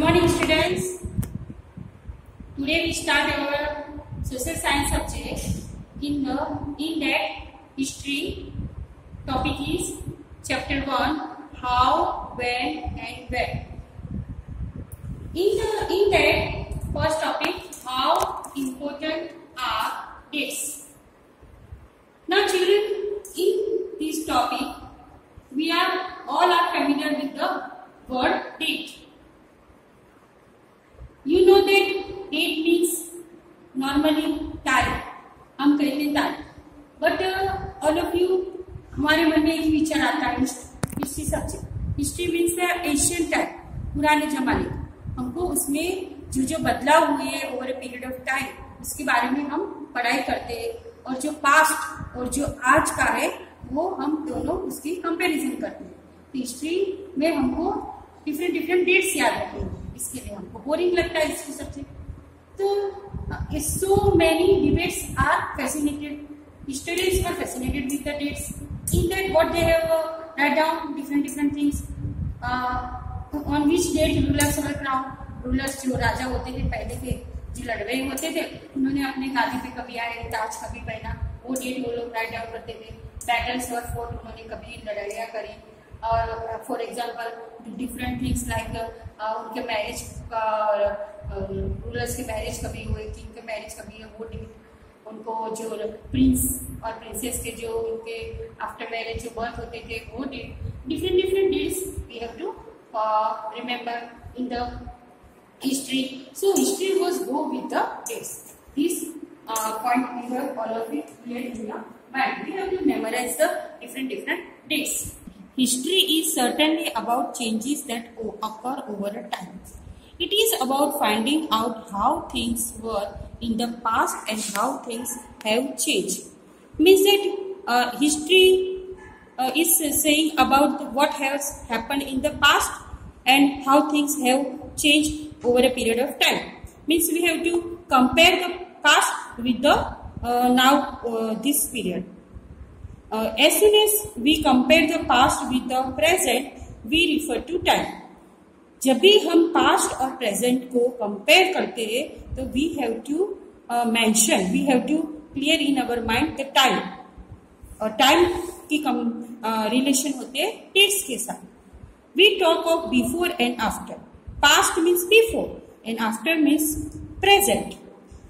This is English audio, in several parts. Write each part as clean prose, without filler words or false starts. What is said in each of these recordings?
Morning students. Today we start our social science subject. In that history topic is chapter 1, how, when and where. In that first topic, how important are dates. Now children, in this topic we are all familiar with the word date. You know that date means normally तारीख, हम कहते हैं तारीख. But all of you, हमारे मन में एक विचार आता है history subject. History means the ancient time, पुराने जमाने. हमको उसमें जो बदलाव हुए हैं over a period of time उसके बारे में हम पढ़ाई करते हैं. और जो पास्ट और जो आज का है वो हम दोनों उसकी कंपैरिजन करते हैं. हिस्ट्री में हमको डिफरेंट डेट्स याद रखते हैं. इसके लिए हमको बोरिंग लगता है हिस्ट्री सब्जेक्ट. तो so many debates are fascinated. Historians are fascinated with the dates. In that what they have write down different things. On which date rulers were crown. Rulers जो राजा होते थे पहले के, जो लड़वे होते थे, उन्होंने अपने गादी पे कभी आए, ताज कभी पहना, वो डेट वो लोग राइट डाउन करते थे. बैटल्स वर फोर्ट, उन्होंने कभी लड़ाइयाँ करी. और for example different things like उनके मैरिज का, रूलर्स के मैरिज कभी हुए, किंग के मैरिज कभी है, वो डेट. उनको जो प्रिंस और प्रिंसेस के जो उनके आफ्टर मैरिज जो बर्थ होते थे वो date. Different dates we have to remember in the history. So history was go with the dates. This point we have all of it clear in your mind. We have to memorize the different dates. History is certainly about changes that occur over a time. It is about finding out how things were in the past and how things have changed. Means that history is saying about what has happened in the past and how things have changed over a period of time. Means we have to compare the past with the this period. As soon as we compare the past with the present, we refer to time. जब भी हम past और present को compare करते हैं तो we have to mention, we have to clear in our mind the time. और time की relation होते हैं dates के साथ. We talk of before and after. Past means before and after means present.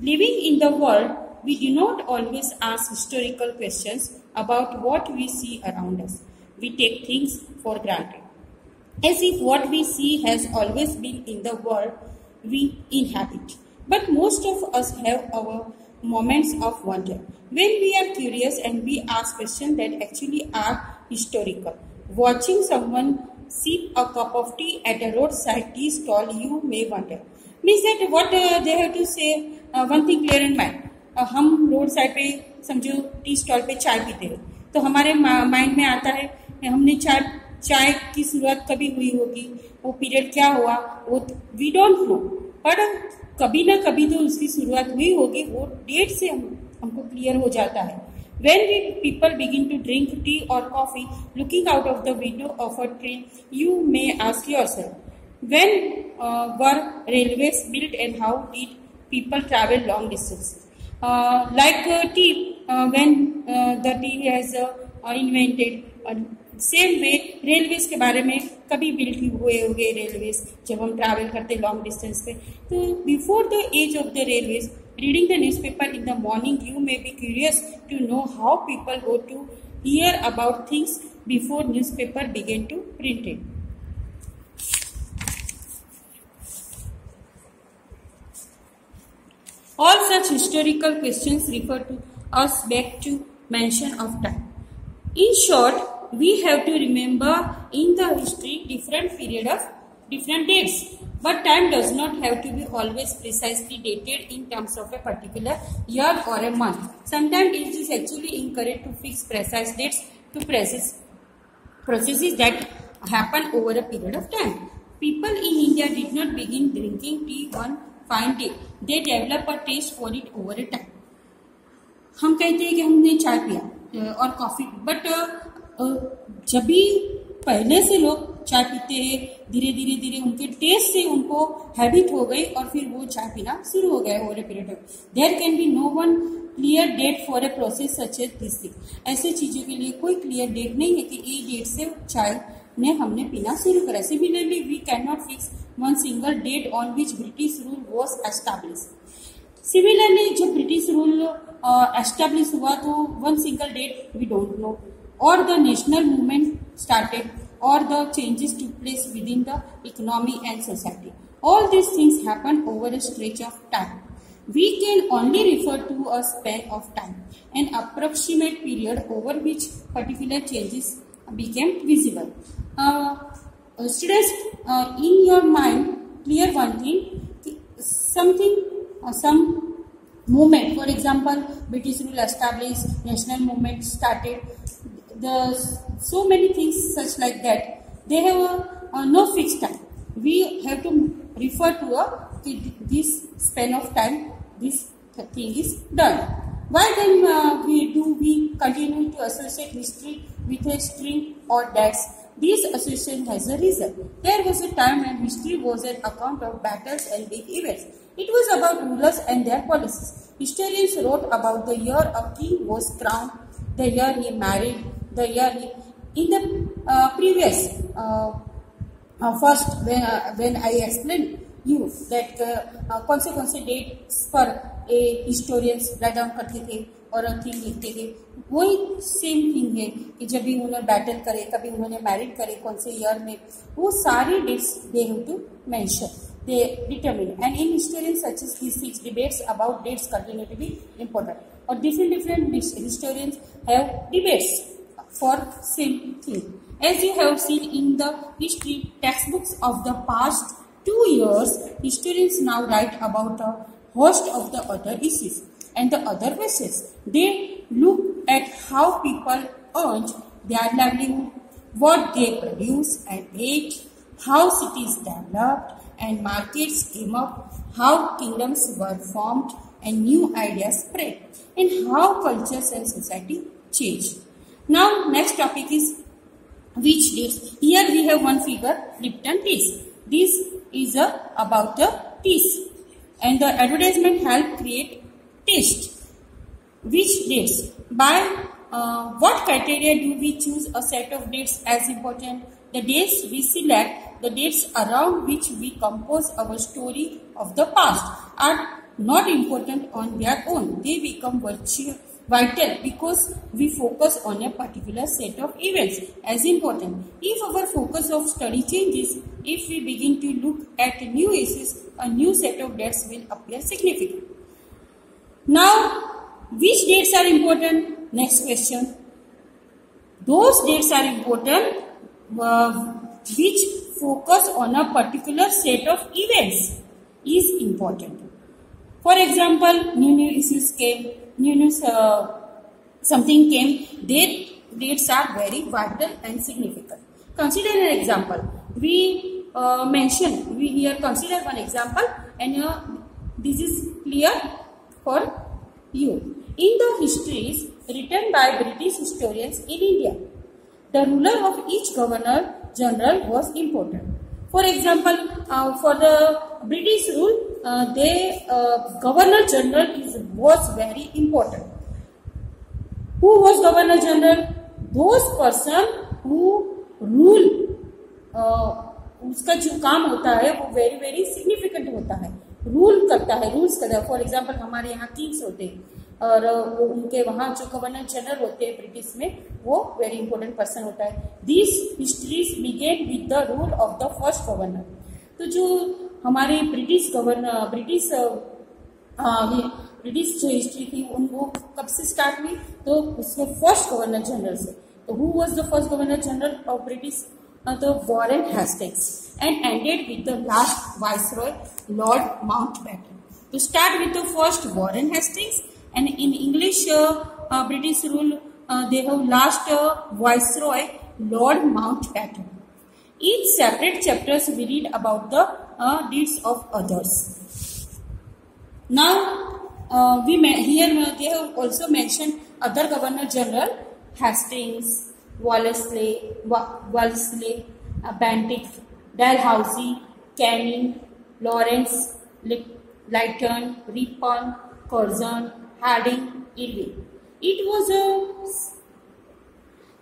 Living in the world, we do not always ask historical questions about what we see around us. We take things for granted, as if what we see has always been in the world we inhabit. But most of us have our moments of wonder, when we are curious and we ask questions that actually are historical. Watching someone sip a cup of tea at a roadside tea stall, you may wonder. Means that what they have to say, one thing clear in mind. हम road side पे समझो tea stall पे चाय पीते हैं तो हमारे mind में आता है हमने चाय की शुरुआत कभी हुई होगी, वो पीरियड क्या हुआ, वो वी डोंट नो. पर कभी ना कभी तो उसकी शुरुआत हुई होगी, वो डेट से हमको क्लियर हो जाता है. When people begin to drink tea or coffee looking out of the window of a train, you may ask yourself, when were railways built and how did people travel long distances? Like tea, when the tea has invented, same way railways के बारे में कभी built हुए होंगे railways जब हम travel करते long distance पे. तो before the age of the railways, reading the newspaper in the morning, you may be curious to know how people go to hear about things before newspaper began to print it. All such historical questions refer to us back to mention of time. In short, we have to remember in the history different period of different dates. But time does not have to be always precisely dated in terms of a particular year or a month. Sometimes it is actually incorrect to fix precise dates to processes that happen over a period of time. People in India did not begin drinking tea one fine day. They develop a taste for it over a time. हम कहते हैं कि हमने चाय पिया और coffee, but जब भी पहले से लोग चाय पीते हैं, धीरे धीरे धीरे उनके टेस्ट से उनको हैबिट हो गई और फिर वो चाय पीना शुरू हो गया over a period of. There can be no one clear date for a process such as this thing. ऐसे चीजों के लिए कोई क्लियर डेट नहीं है कि ये डेट से चाय ने हमने पीना शुरू करा। Similarly we can not fix one single date on which British rule was establish. Similarly जब ब्रिटिश रूल एस्टैब्लिश हुआ तो one single date we don't know, or the national movement started, or the changes took place within the economy and society. All these things happen over a stretch of time. We can only refer to a span of time, an approximate period over which particular changes became visible. Students, in your mind, clear one thing, something, some movement, for example, British rule established, national movement started, so many things such like that, they have no fixed time. We have to refer to this span of time this thing is done. Why then we continue to associate history with a string or dates? This association has a reason. There was a time when history was an account of battles and big events. It was about rulers and their policies. Historians wrote about the year a king was crowned, the year he married, the year he, in the previous first when I explained you that कौन से dates पर historians write down करते थे और thing लिखते थे, वही same thing है कि जब भी उन्होंने बैटल करे, कभी उन्होंने मैरिड करे, कौन से ईयर में, वो सारी dates they have to mention, they determine, and in historians such as these six debates about dates continue to be important, or different historians have debates for same thing. As you have seen in the history textbooks of the past 2 years, historians now write about a host of the other issues and the other bases. They look at how people earned their livelihood, what they produced and ate, how cities developed and markets came up, how kingdoms were formed and new ideas spread, and how cultures and society changed. Now, next topic is which dates. Here we have one figure, Lipton teas. This is about the teas, and the advertisement helped create taste. Which dates? By what criteria do we choose a set of dates as important? The dates we select, the dates around which we compose our story of the past, are not important on their own. They become vital because we focus on a particular set of events as important. If our focus of study changes, if we begin to look at new issues, a new set of dates will appear significant. Now, which dates are important? Next question. Those dates are important which focus on a particular set of events is important. For example, new issues came, something came, their dates are very vital and significant. Consider an example. We here consider one example, and this is clear for you. In the histories written by British historians in India, the ruler of each governor general was important. For example, for the British rule, governor general was very important. Who was governor general? Those person who rule, उसका जो काम होता है वो very very significant होता है, rule करता है, रूल्स करता है. फॉर एग्जाम्पल हमारे यहाँ किंग्स होते हैं और वो उनके वहाँ जो गवर्नर जनरल होते हैं ब्रिटिश में, वो वेरी इंपॉर्टेंट पर्सन होता है. This histories begin with the rule of the first governor. तो जो हमारे ब्रिटिश जो हिस्ट्री थी वो कब से स्टार्ट हुई? तो उसमें फर्स्ट गवर्नर जनरल से. तो who was the first governor general of British? The Warren Hastings, and ended with the last viceroy, Lord Mountbatten. To start with the first Warren Hastings, and in English British rule they have last viceroy, Lord Mountbatten. Each separate chapters we read about the deeds of others. Now here they have also mentioned other Governor General, Hastings, Wellesley, Bentinck, Dalhousie, Canning, Lawrence, Lytton, Ripon, Curzon, Harding, Irving. It was a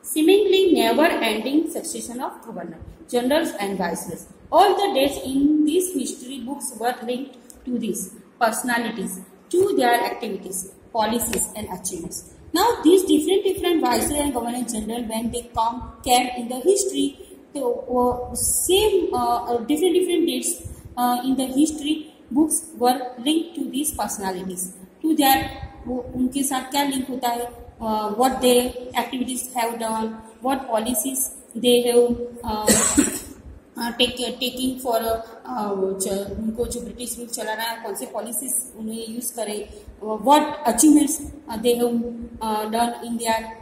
seemingly never-ending succession of governors, generals and viceroys. All the dates in these history books were linked to these personalities, to their activities, policies and achievements. Now these different viceroy and governor general, when they came in the history, the same different dates in the history books were linked to these personalities, to their उनके साथ क्या link होता है, what they activities have done, what policies they have taking for उनको जो British rule चलाना है कौन से पॉलिसीज उन्हें यूज करें, what achievements they have done in their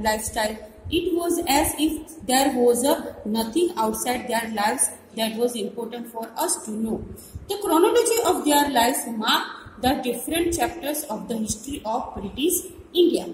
lifestyle. It was as if there was nothing outside their lives that was important for us to know. The chronology of their lives mark the different chapters of the history of British India.